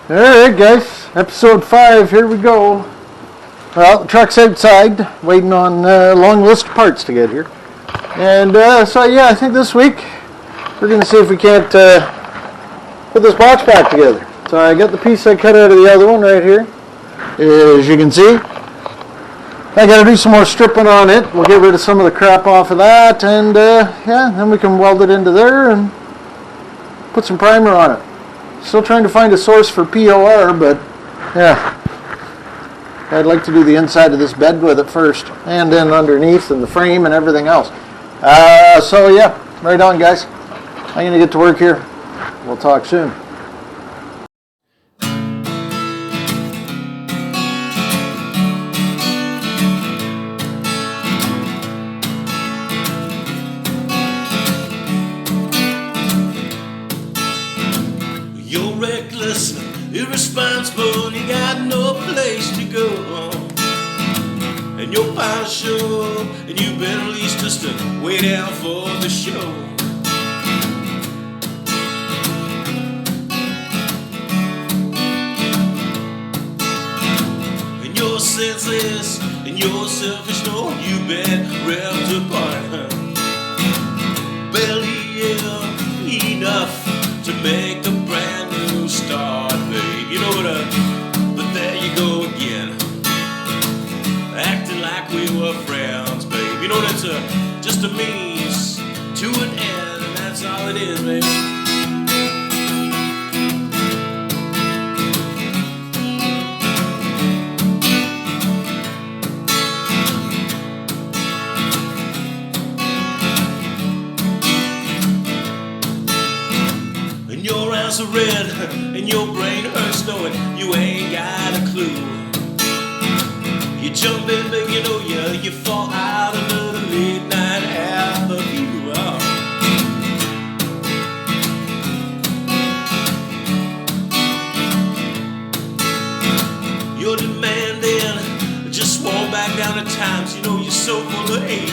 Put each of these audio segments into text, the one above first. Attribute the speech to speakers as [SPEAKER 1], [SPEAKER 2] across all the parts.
[SPEAKER 1] Alright guys, episode 5, here we go. Well, the truck's outside, waiting on a long list of parts to get here. And so yeah, I think this week we're going to see if we can't put this box back together. So I got the piece I cut out of the other one right here, as you can see. I got to do some more stripping on it. We'll get rid of some of the crap off of that, and yeah, then we can weld it into there and put some primer on it. Still trying to find a source for POR, but yeah, I'd like to do the inside of this bed with it first, and then underneath and the frame and everything else. So yeah, right on guys. I'm gonna get to work here. We'll talk soon.
[SPEAKER 2] You're reckless, irresponsible, you got no place to go. And your pile's sure, and you better least just to wait out for the show. And you're senseless, and you're selfish, no, you been ripped apart. Barely enough to make a brand new start, babe. You know what, but there you go again, acting like we were friends, babe. You know that's just a means to an end, and that's all it is, babe. Your eyes are red and your brain hurts knowing you ain't got a clue. You jump in, baby, you know you fall out another late night half of you. Oh. You're demanding, just won't back down at times. You know you're so full of hate.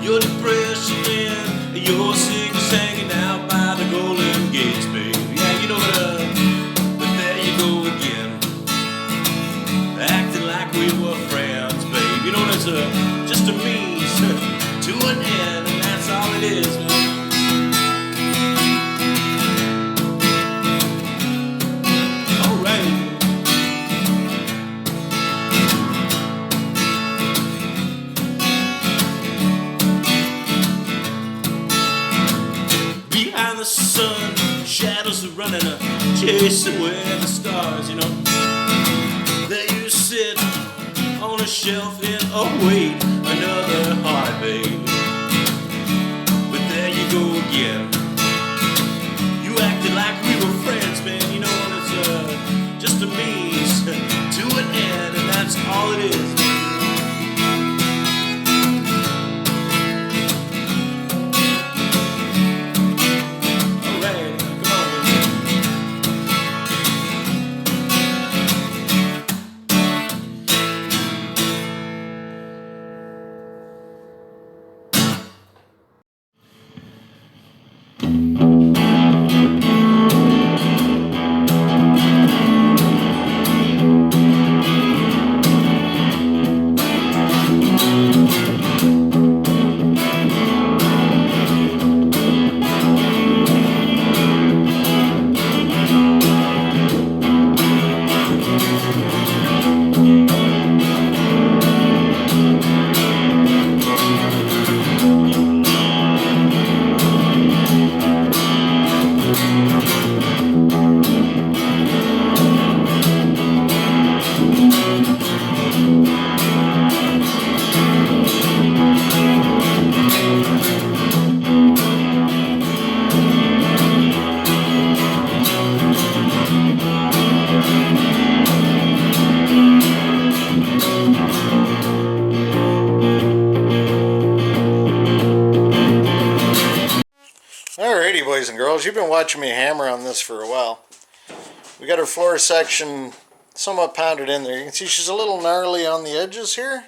[SPEAKER 2] Your depression and your sickness hanging out by the golden gates, babe. Yeah, you know what, but there you go again, acting like we were friends, babe. You know that's just a means to an end, and that's all it is, babe. The sun, shadows are running, chasing with the stars, you know. There you sit on a shelf and await another heart, babe. But there you go again, you acted like we were friends, man. You know, it's just a means to an end, and that's all it is.
[SPEAKER 1] Alrighty boys and girls, you've been watching me hammer on this for a while. We got her floor section somewhat pounded in there. You can see she's a little gnarly on the edges here,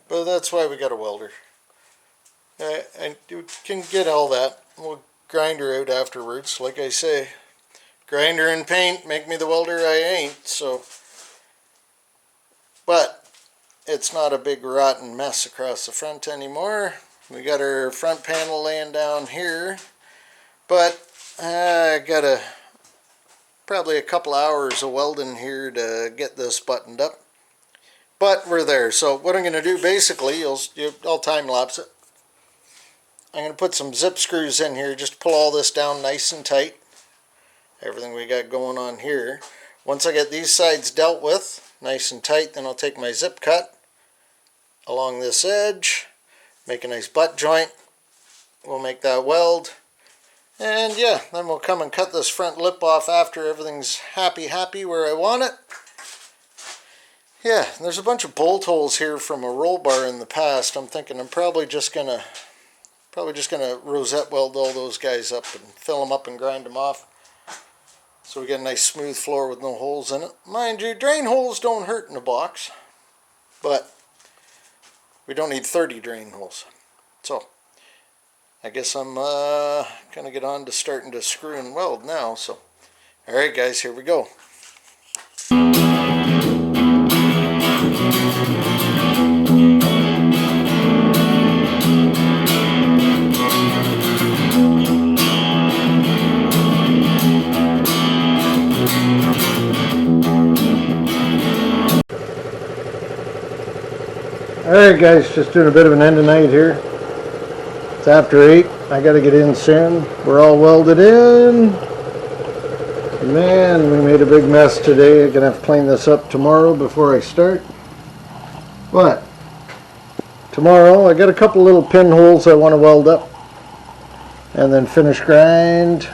[SPEAKER 1] but that's why we got a welder. And you can get all that. We'll grind her out afterwards, like I say. grinder and paint make me the welder I ain't, so. But it's not a big rotten mess across the front anymore. We got our front panel laying down here, but I got probably a couple hours of welding here to get this buttoned up. But we're there. So what I'm going to do basically, I'll time lapse it. I'm going to put some zip screws in here just to pull all this down nice and tight. Everything we got going on here. Once I get these sides dealt with nice and tight, then I'll take my zip cut along this edge, make a nice butt joint. We'll make that weld. And yeah, then we'll come and cut this front lip off after everything's happy where I want it. Yeah, there's a bunch of bolt holes here from a roll bar in the past. I'm thinking I'm probably just gonna rosette weld all those guys up and fill them up and grind them off. So we get a nice smooth floor with no holes in it. Mind you, drain holes don't hurt in a box, but we don't need 30 drain holes. So I guess I'm gonna get on to starting to screw and weld now. So, all right, guys, here we go. Alright guys, just doing a bit of an end of night here. It's after 8. I gotta get in soon. We're all welded in. Man, we made a big mess today. I'm gonna have to clean this up tomorrow before I start. But tomorrow I got a couple little pinholes I want to weld up and then finish grind.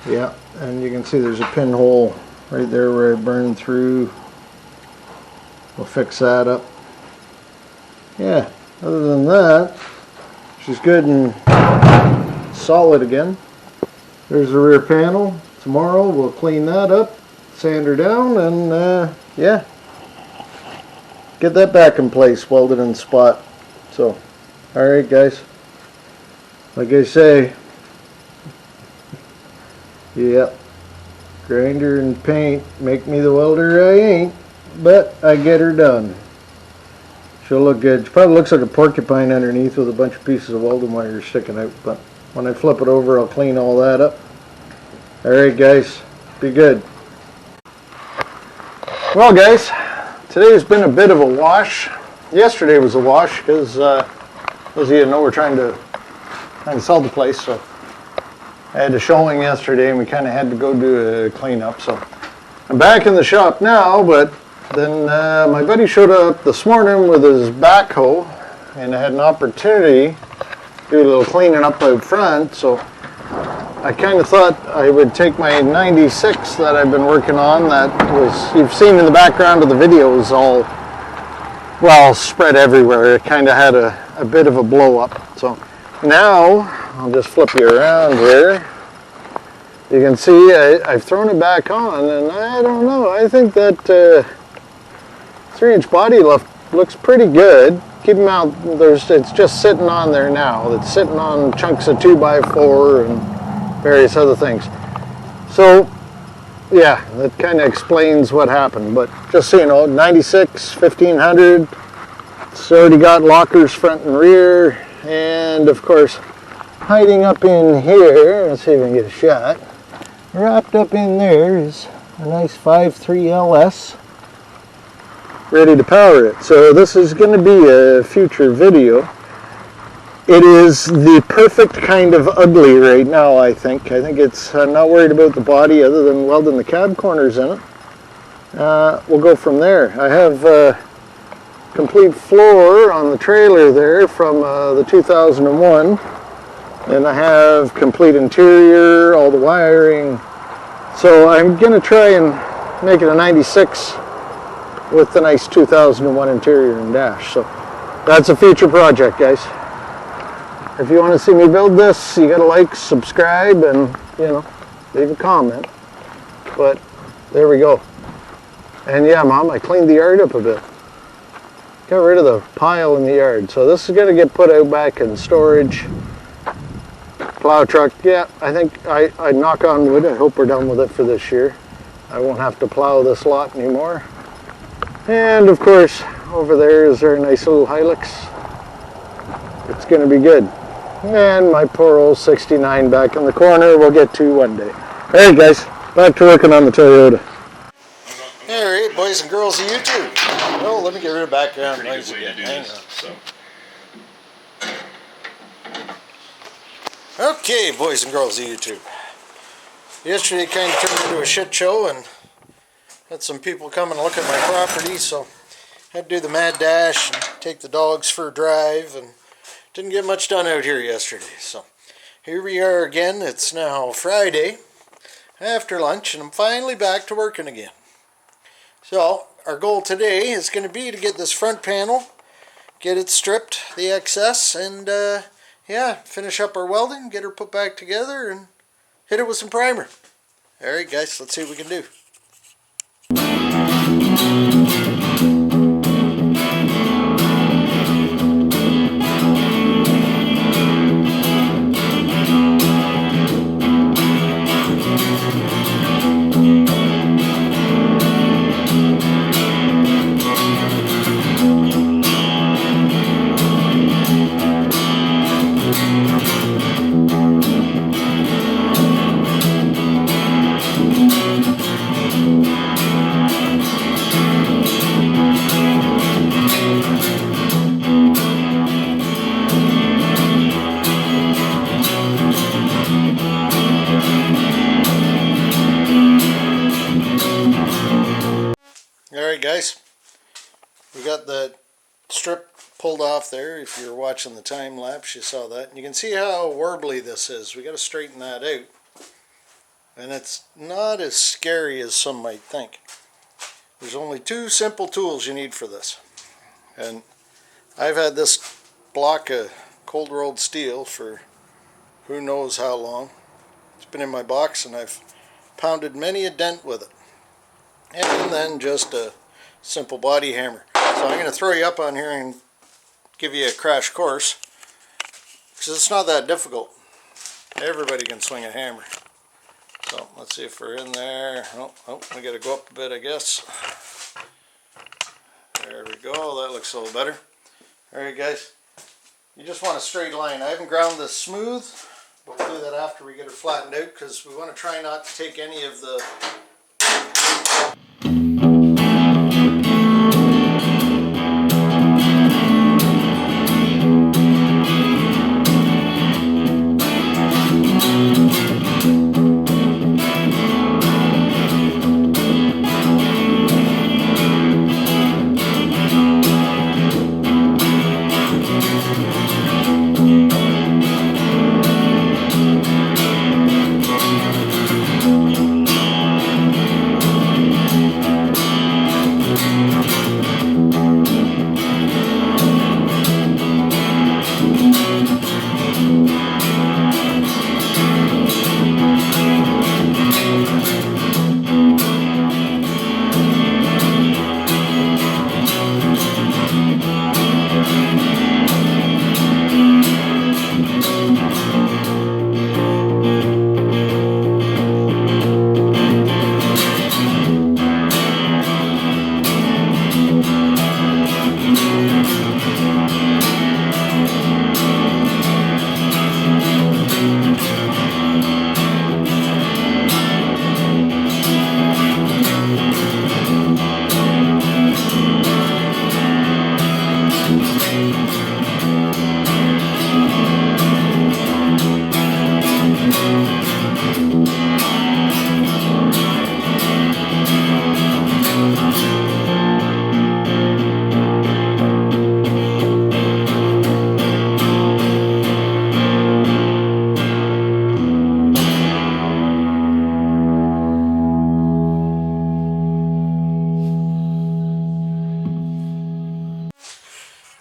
[SPEAKER 1] Yeah, and you can see there's a pinhole right there where I burned through. We'll fix that up. Yeah, other than that, she's good and solid again. There's the rear panel. Tomorrow we'll clean that up, sand her down, and yeah, get that back in place, welded in spot. So, alright guys, like I say, yep, grinder and paint make me the welder I ain't. But I get her done. She'll look good. She probably looks like a porcupine underneath with a bunch of pieces of welding wire sticking out. But when I flip it over, I'll clean all that up. Alright guys, be good. Well guys, today's been a bit of a wash. Yesterday was a wash because those of you know we're trying to sell the place. So I had a showing yesterday and we kind of had to go do a cleanup. So I'm back in the shop now, but then my buddy showed up this morning with his backhoe, and I had an opportunity to do a little cleaning up out front, so I kind of thought I would take my 96 that I've been working on, that was, you've seen in the background of the videos, all, well, spread everywhere. It kind of had a bit of a blow up. So now, I'll just flip you around here. You can see I've thrown it back on, and I don't know, I think that 3-inch body lift looks pretty good. Keep them out, it's just sitting on there now. It's sitting on chunks of 2x4 and various other things. So, yeah, that kind of explains what happened. But just so you know, 96, 1500, it's already got lockers front and rear, and of course, hiding up in here, let's see if I can get a shot. Wrapped up in there is a nice 5.3 LS, ready to power it. So this is going to be a future video. It is the perfect kind of ugly right now, I think. I'm not worried about the body other than welding the cab corners in it. We'll go from there. I have a complete floor on the trailer there from the 2001. And I have complete interior, all the wiring. So I'm going to try and make it a 96 with the nice 2001 interior and dash. So that's a future project, guys. If you want to see me build this, you got to like, subscribe, and, you know, leave a comment. But there we go. And yeah, Mom, I cleaned the yard up a bit. Got rid of the pile in the yard. So this is going to get put out back in storage. plow truck, yeah, I think I knock on wood, I hope we're done with it for this year. I won't have to plow this lot anymore. And of course, over there is our nice little Hilux. It's gonna be good. And my poor old 69 back in the corner we'll get to one day. Alright guys, back to working on the Toyota. Alright, boys and girls of YouTube. Oh, let me get rid of background noise again. Hang on. Okay, boys and girls of YouTube. Yesterday kind of turned into a shit show and had some people come and look at my property, so I had to do the mad dash and take the dogs for a drive, and didn't get much done out here yesterday. So here we are again. It's now Friday after lunch and I'm finally back to working again. So our goal today is going to be to get this front panel, get it stripped, the excess, and yeah, finish up our welding, get her put back together, and hit it with some primer. Alright guys, let's see what we can do. Alright guys, we got the strip pulled off there. If you're watching the time lapse you saw that, and you can see how warbly this is. We got to straighten that out, and it's not as scary as some might think. There's only two simple tools you need for this, and I've had this block of cold rolled steel for who knows how long. It's been in my box and I've pounded many a dent with it. And then just a simple body hammer. So I'm going to throw you up on here and give you a crash course, because it's not that difficult. Everybody can swing a hammer. So let's see if we're in there. Oh, we got to go up a bit, I guess. There we go. That looks a little better. Alright guys, you just want a straight line. I haven't ground this smooth, but we'll do that after we get her flattened out, because we want to try not to take any of the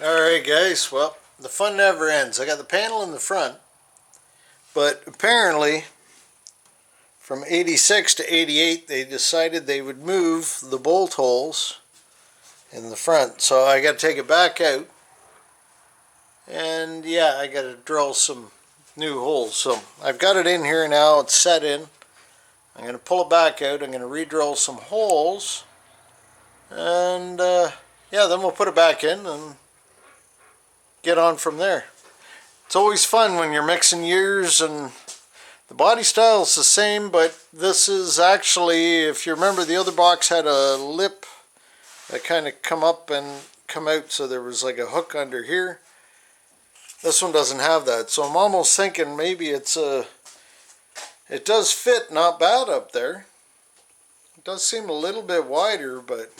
[SPEAKER 1] Alright guys, well, the fun never ends. I got the panel in the front, but apparently from 86 to 88 they decided they would move the bolt holes in the front. So I got to take it back out, and yeah, I got to drill some new holes. So I've got it in here now, it's set in. I'm going to pull it back out, I'm going to re-drill some holes, and yeah, then we'll put it back in and get on from there. It's always fun when you're mixing years, and the body style is the same, but this is actually, if you remember, the other box had a lip that kind of come up and come out, so there was like a hook under here. This one doesn't have that, so I'm almost thinking maybe it's a, it does fit not bad up there. It does seem a little bit wider, but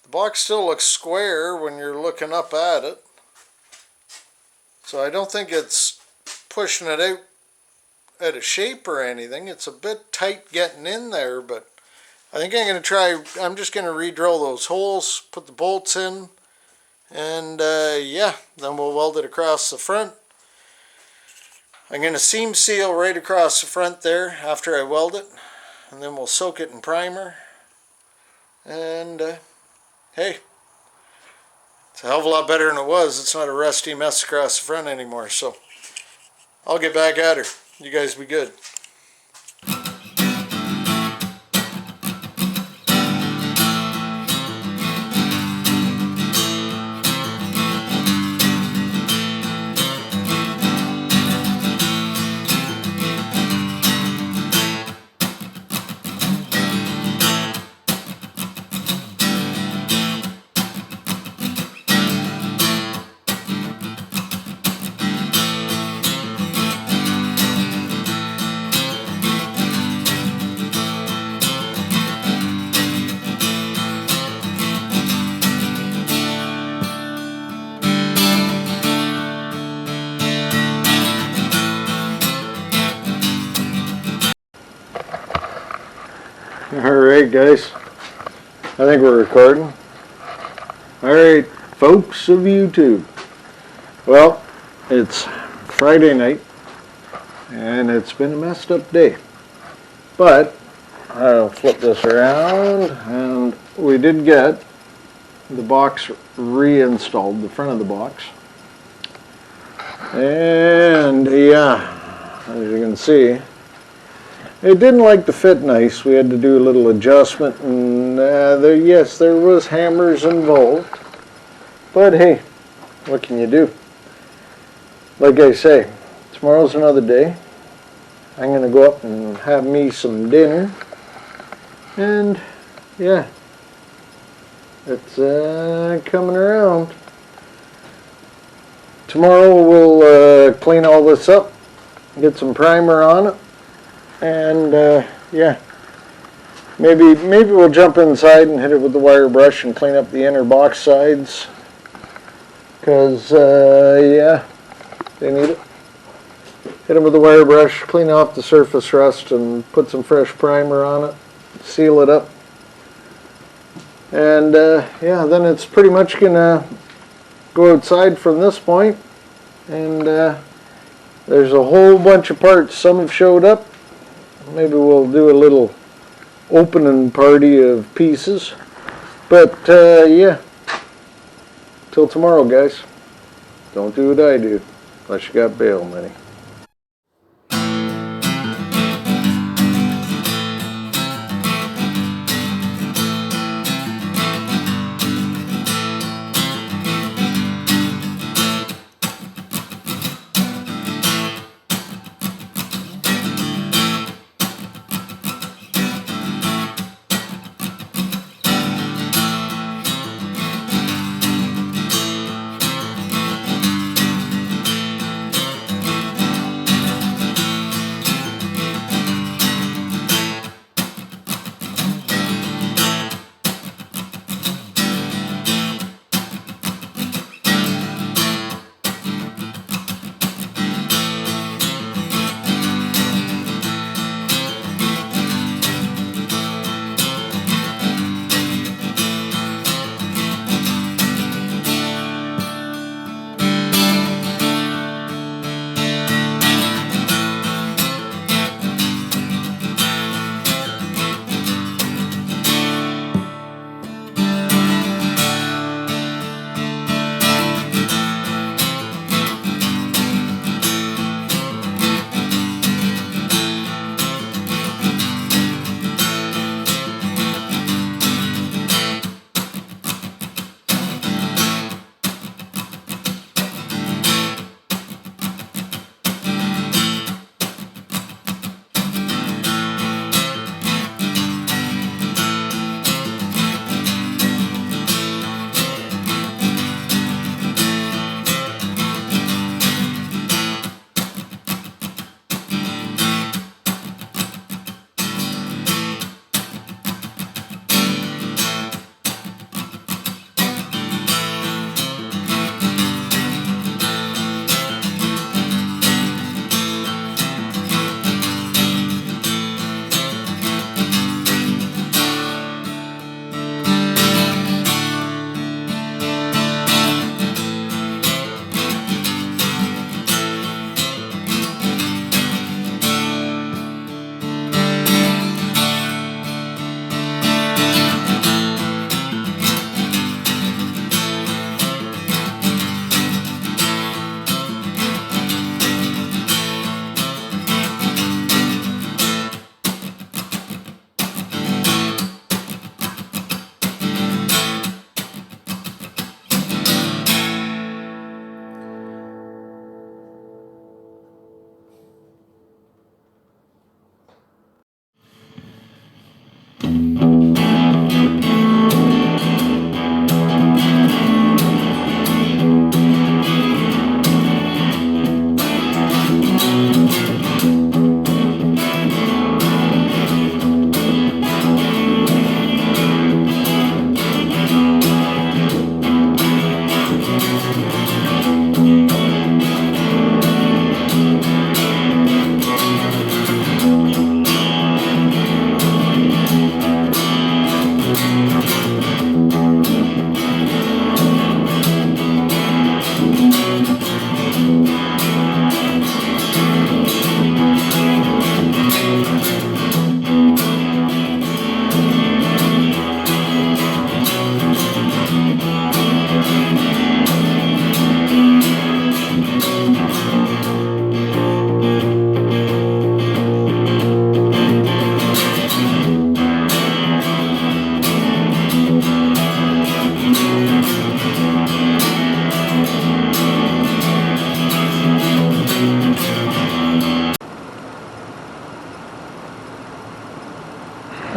[SPEAKER 1] the box still looks square when you're looking up at it. So I don't think it's pushing it out at a shape or anything. It's a bit tight getting in there, but I think I'm going to try, I'm just going to re-drill those holes, put the bolts in, and yeah, then we'll weld it across the front. I'm going to seam seal right across the front there after I weld it, and then we'll soak it in primer. And hey, it's a hell of a lot better than it was. It's not a rusty mess across the front anymore, so I'll get back at her. You guys be good. Alright guys, I think we're recording. Alright folks of YouTube, well, it's Friday night and it's been a messed up day, but I'll flip this around and we did get the box reinstalled, the front of the box, and yeah, as you can see, it didn't like to fit nice. We had to do a little adjustment, and yes, there was hammers involved. But hey, what can you do? Like I say, tomorrow's another day. I'm going to go up and have me some dinner. And yeah, it's coming around. Tomorrow we'll clean all this up, get some primer on it. And yeah, maybe we'll jump inside and hit it with the wire brush and clean up the inner box sides, because yeah, they need it. Hit them with the wire brush, clean off the surface rust, and put some fresh primer on it, seal it up, and yeah, then it's pretty much gonna go outside from this point. And there's a whole bunch of parts. Some have showed up. Maybe we'll do a little opening party of pieces. But yeah, till tomorrow guys. Don't do what I do unless you got bail money.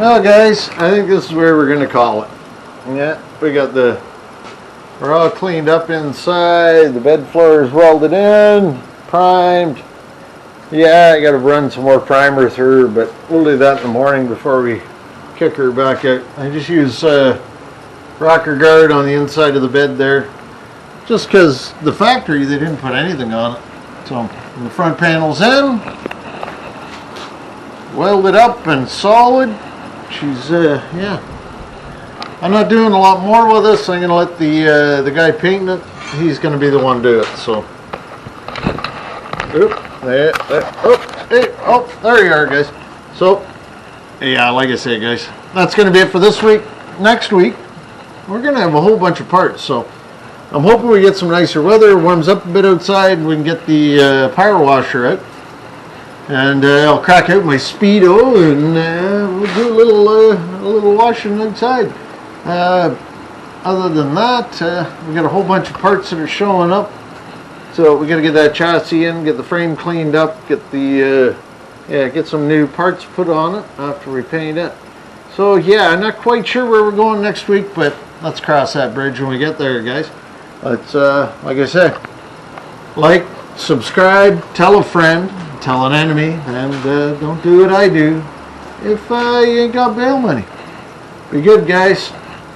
[SPEAKER 1] Well, guys, I think this is where we're going to call it. Yeah, we're all cleaned up inside. The bed floor is welded in, primed. Yeah, I got to run some more primer through her, but we'll do that in the morning before we kick her back out. I just use rocker guard on the inside of the bed there, just because the factory they didn't put anything on it. So the front panel's in, welded up and solid. She's yeah. I'm not doing a lot more with this. I'm gonna let the guy painting it. He's gonna be the one do it. So, there you are, guys. So, yeah, like I say, guys, that's gonna be it for this week. Next week, we're gonna have a whole bunch of parts. So, I'm hoping we get some nicer weather, warms up a bit outside, and we can get the power washer out. And I'll crack out my Speedo, and we'll do a little washing outside. Other than that, we got a whole bunch of parts that are showing up. So we got to get that chassis in, get the frame cleaned up, get some new parts put on it after we paint it. So yeah, I'm not quite sure where we're going next week, but let's cross that bridge when we get there, guys. Let's, like I said, like, subscribe, tell a friend, tell an enemy, and don't do what I do if you ain't got bail money. Be good, guys.